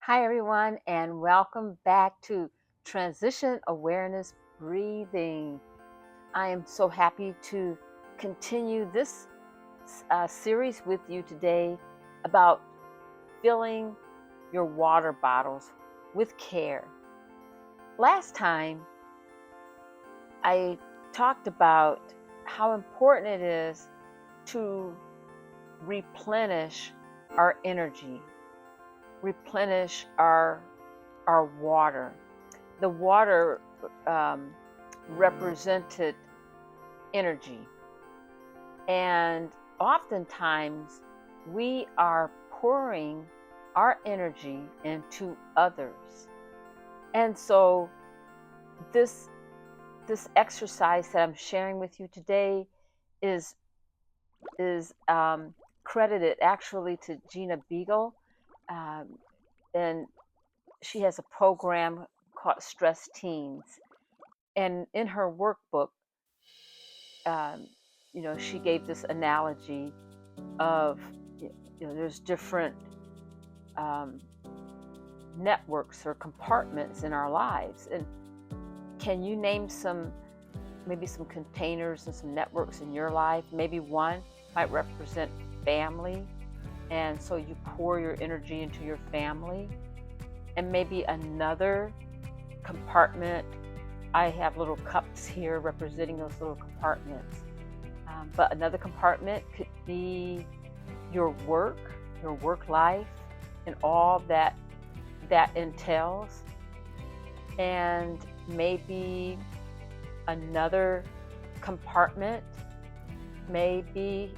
Hi, everyone, and welcome back to Transition Awareness Breathing. I am so happy to continue this series with you today about filling your water bottles with care. Last time, I talked about how important it is to replenish our energy, replenish our water. The water represented energy, and oftentimes we are pouring our energy into others. And so this exercise that I'm sharing with you today is credited actually to Gina Biegel, um, and she has a program called Stress Teens. And in her workbook, um, she gave this analogy of, there's different um, networks or compartments in our lives. And can you name maybe some containers and some networks in your life? Maybe one might represent family, and so you pour your energy into your family. And maybe another compartment, I have little cups here representing those little compartments. But another compartment could be your work life, and all that entails. And maybe another compartment may be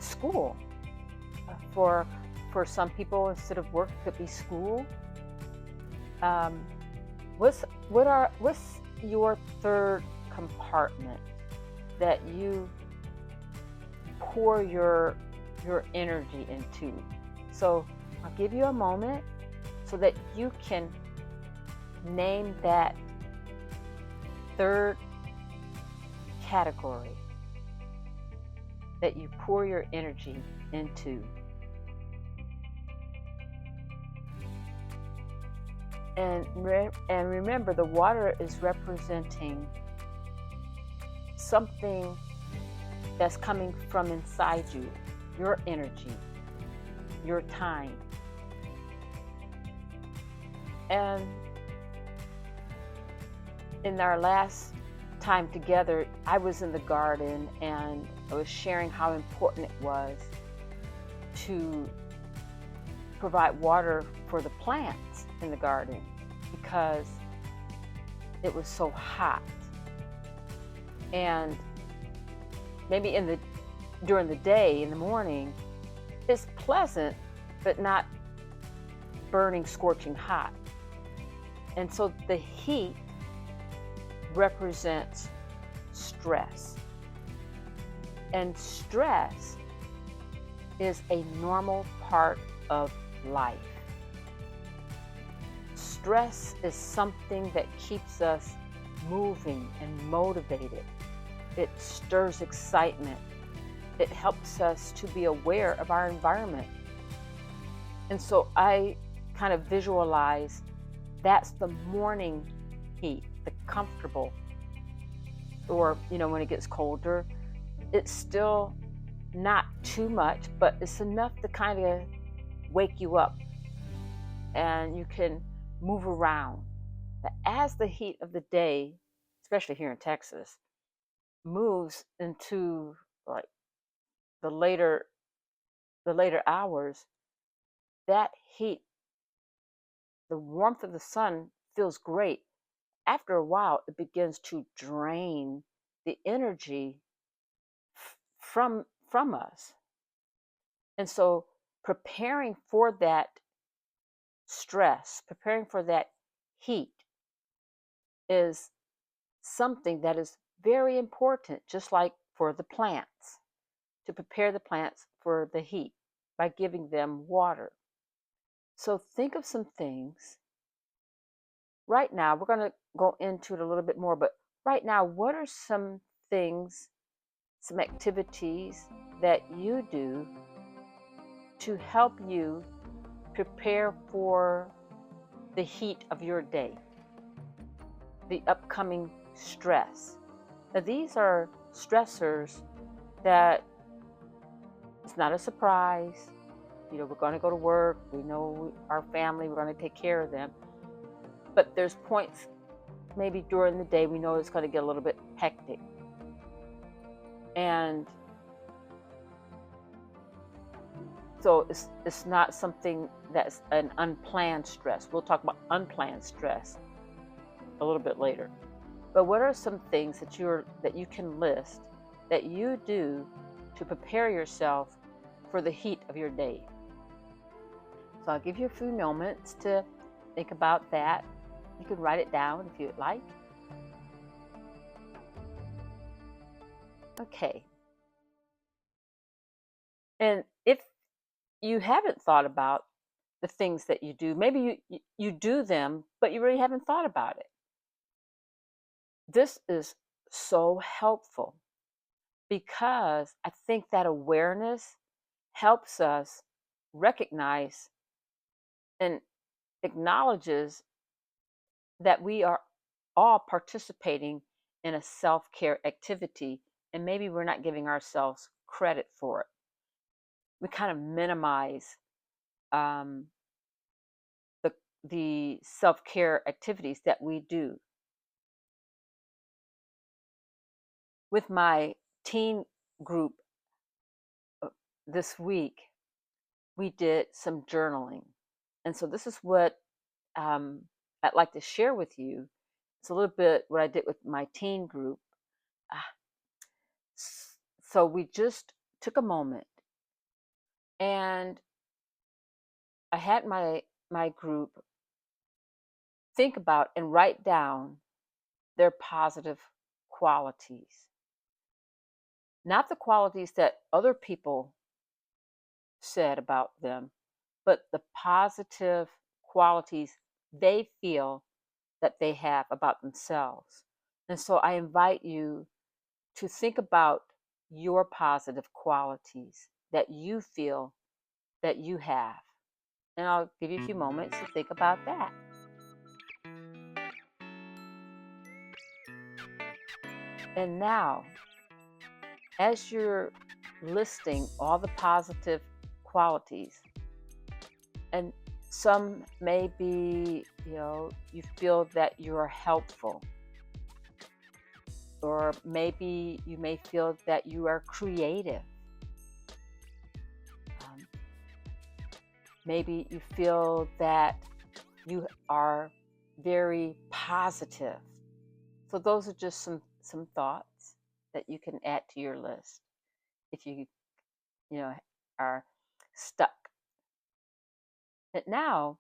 school. For some people, instead of work, it could be school. What's your third compartment that you pour your energy into? So I'll give you a moment so that you can name that third category that you pour your energy into. And remember, the water is representing something that's coming from inside you, your energy, your time. And in our last time together, I was in the garden and I was sharing how important it was to provide water for the plants in the garden because it was so hot. And maybe during the day, in the morning, it's pleasant, but not burning, scorching hot. And so the heat represents stress. And stress is a normal part of life. Stress is something that keeps us moving and motivated. It stirs excitement. It helps us to be aware of our environment. And so I kind of visualize that's the morning heat, the comfortable, or, when it gets colder, it's still not too much, but it's enough to kind of wake you up and you can move around. But as the heat of the day, especially here in Texas, moves into like the later hours, that heat, the warmth of the sun feels great. After a while, it begins to drain the energy from us. And so preparing for that stress, preparing for that heat is something that is very important, just like for the plants, to prepare the plants for the heat by giving them water. So think of some things. Right now, we're going to go into it a little bit more, but right now, what are some things, some activities that you do to help you prepare for the heat of your day, the upcoming stress. Now, these are stressors that it's not a surprise. We're going to go to work. We know our family, we're going to take care of them. But there's points maybe during the day we know it's going to get a little bit hectic. And so it's not something that's an unplanned stress. We'll talk about unplanned stress a little bit later. But what are some things that you can list that you do to prepare yourself for the heat of your day? So I'll give you a few moments to think about that. You can write it down if you'd like. Okay. And if you haven't thought about the things that you do, maybe you do them, but you really haven't thought about it. This is so helpful because I think that awareness helps us recognize and acknowledges that we are all participating in a self-care activity, and maybe we're not giving ourselves credit for it. We kind of minimize um, the self-care activities that we do. With my teen group this week, we did some journaling. And so this is what I'd like to share with you. It's a little bit what I did with my teen group. Ah, So we just took a moment, and I had my group think about and write down their positive qualities. Not the qualities that other people said about them, but the positive qualities they feel that they have about themselves. And so I invite you to think about your positive qualities that you feel that you have. And I'll give you a few moments to think about that. And now, as you're listing all the positive qualities, and some may be, you feel that you're helpful, or maybe you may feel that you are creative. Maybe you feel that you are very positive. So those are just some thoughts that you can add to your list if you are stuck. But now,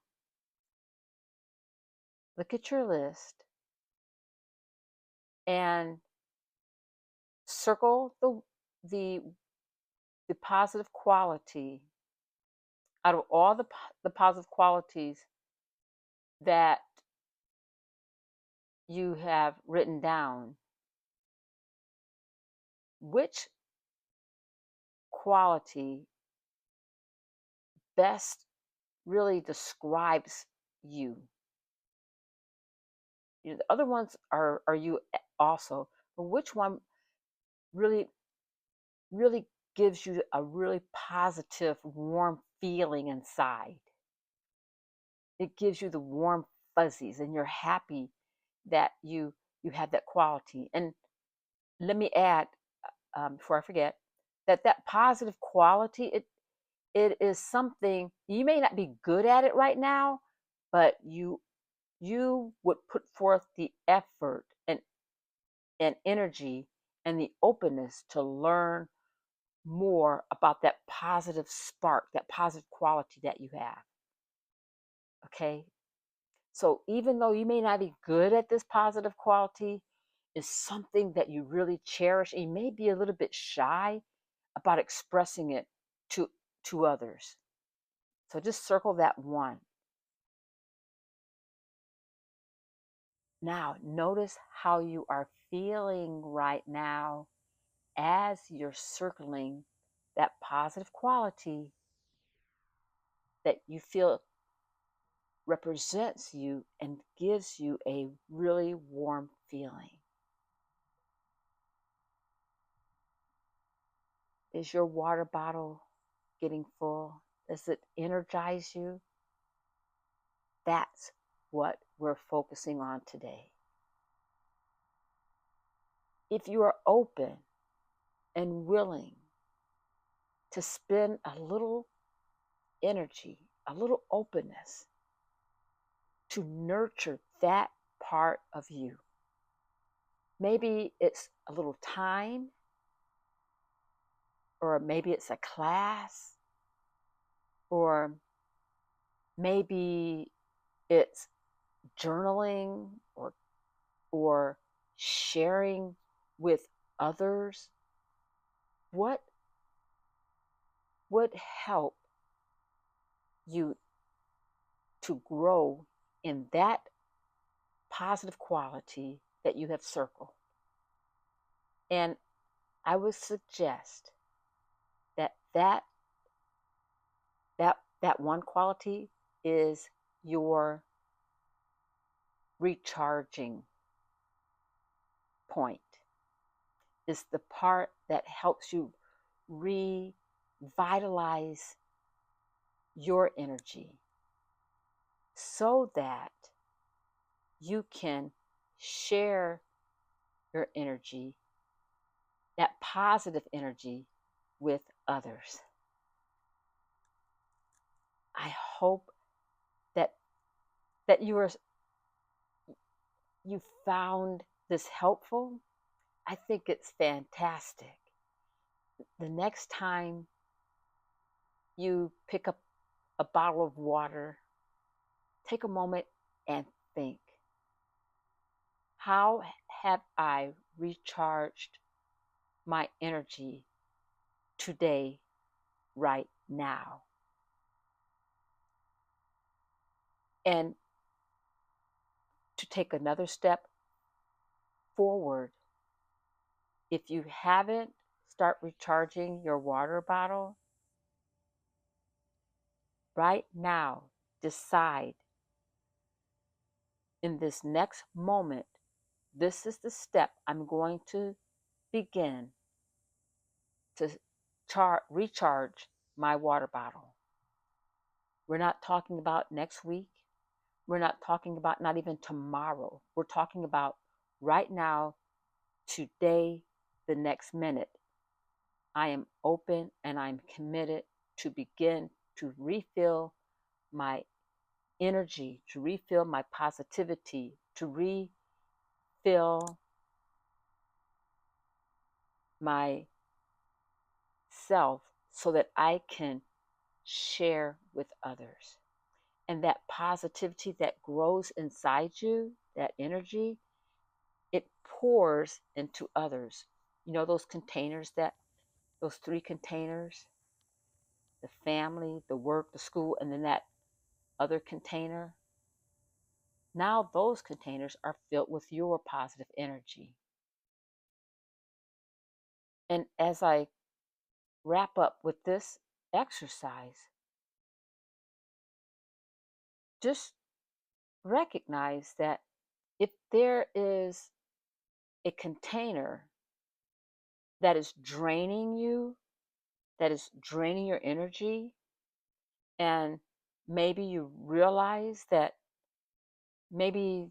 look at your list and circle the positive quality out of all the positive qualities that you have written down. Which quality best really describes you? The other ones are you also, but which one really really gives you a really positive, warm feeling inside? It gives you the warm fuzzies, and you're happy that you have that quality. And let me add, before I forget, that positive quality, it is something you may not be good at it right now, but you would put forth the effort and energy and the openness to learn more about that positive spark, that positive quality that you have. Okay? So even though you may not be good at this positive quality, it's something that you really cherish, and you may be a little bit shy about expressing it to others. So just circle that one. Now, notice how you are feeling right now as you're circling that positive quality. that you feel represents you and gives you a really warm feeling? Is your water bottle getting full? Does it energize you? That's what we're focusing on today. If you are open and willing to spend a little energy, a little openness to nurture that part of you, maybe it's a little time, or maybe it's a class, or maybe it's journaling or sharing with others. What would help you to grow in that positive quality that you have circled? And I would suggest that one quality is your recharging point. Is the part that helps you revitalize your energy so that you can share your energy, that positive energy, with others. I hope that you found this helpful. I think it's fantastic. The next time you pick up a bottle of water, take a moment and think, how have I recharged my energy today, right now? And to take another step forward, if you haven't start recharging your water bottle, right now, decide in this next moment, this is the step I'm going to begin to recharge my water bottle. We're not talking about next week. We're not talking about not even tomorrow. We're talking about right now, today, the next minute. I am open and I'm committed to begin to refill my energy, to refill my positivity, to refill my self so that I can share with others. And that positivity that grows inside you, that energy, it pours into others. You know those containers, those 3 containers, the family, the work, the school, and then that other container? Now those containers are filled with your positive energy. And as I wrap up with this exercise, just recognize that if there is a container that is draining you, that is draining your energy, and maybe you realize that maybe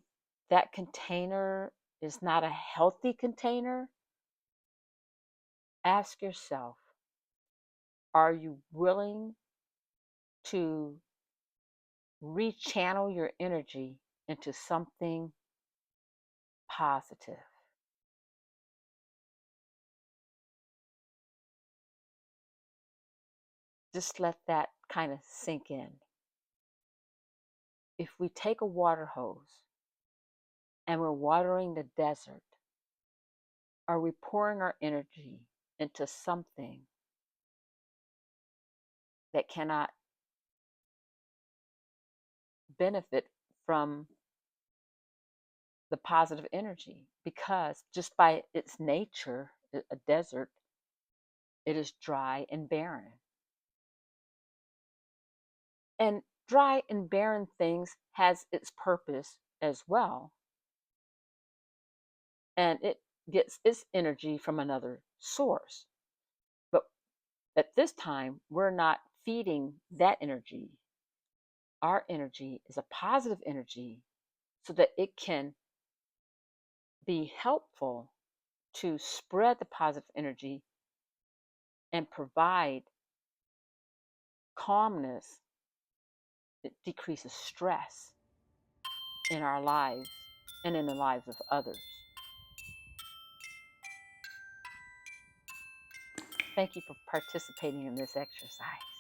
that container is not a healthy container, ask yourself, are you willing to rechannel your energy into something positive? Just let that kind of sink in. If we take a water hose and we're watering the desert, are we pouring our energy into something that cannot benefit from the positive energy? Because just by its nature, a desert, it is dry and barren. And dry and barren things has its purpose as well, and it gets its energy from another source. But at this time, we're not feeding that energy. Our energy is a positive energy so that it can be helpful to spread the positive energy and provide calmness. It decreases stress in our lives and in the lives of others. Thank you for participating in this exercise.